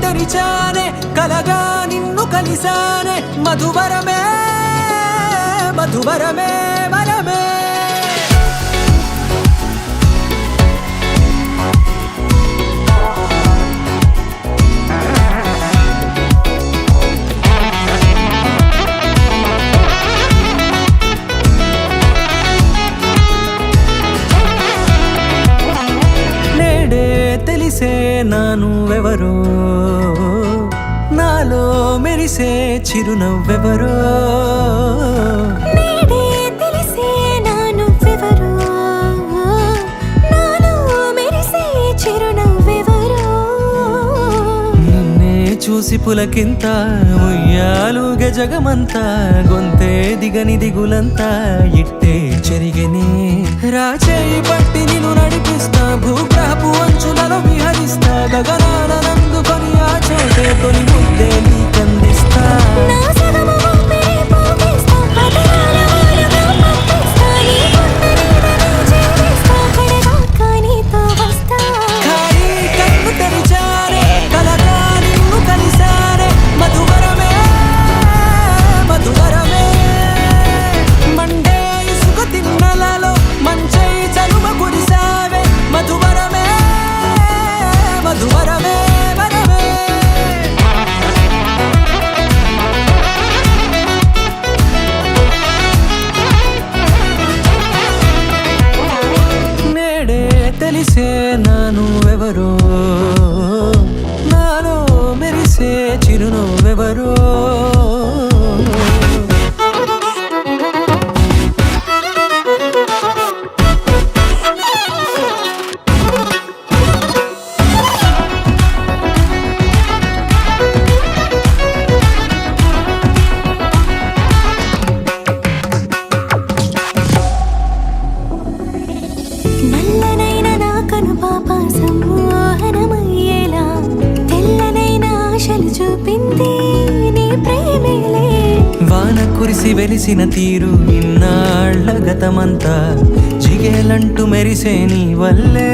తెరిచానే కలగా నిన్ను కలిసానే మధువరమే మధువరమే వరమే తెలిసే నానువెవరో నాలో మెరిసే చిరునవ్వెవరో నేడే తెలిసే నానువెవరో నాలో మెరిసే చిరునవ్వెవరో నిన్నే చూసి పులకింత ఉయ్యాలుగే జగమంతా గొంతే దిగని దిగులంతా ఇట్టే చెరిగని రాచేయి పట్టి నిన్ను నడిపిస్తా భూగ్రహపు అంచులలో విహరిస్తా గగనాన నందుకొని ఆ చోటే తొలి ముద్దే నీకందిస్తా నా సగము ఊపిరి పోగేస్తా పదనాల వాలుగా పట్టేస్తా నీ గుండె నీడనే చేరేస్తా కడదాకా నీతో వస్తా ఖాళీ కన్ను తెరిచానే కలగా నిన్ను కలిసానే మధువరమే మధువరమే మండే ఇసుక తిన్నలలో మంచై చలువ కురిసావే మధువరమే మధువరమే వరమే నేడే తెలిసే నానువెవరో నాలో మెరిసే చిరునవ్వెవరో నల్లనైన నా కనుపాప సమ్మోహనమయ్యేలా తెల్లనైన ఆశలు చూపింది నీ ప్రేమేలే వాన కురిసి వెలిసిన తీరు ఇన్నాళ్ల గతమంతా జిగేలంటూ మెరిసే నీ వల్లే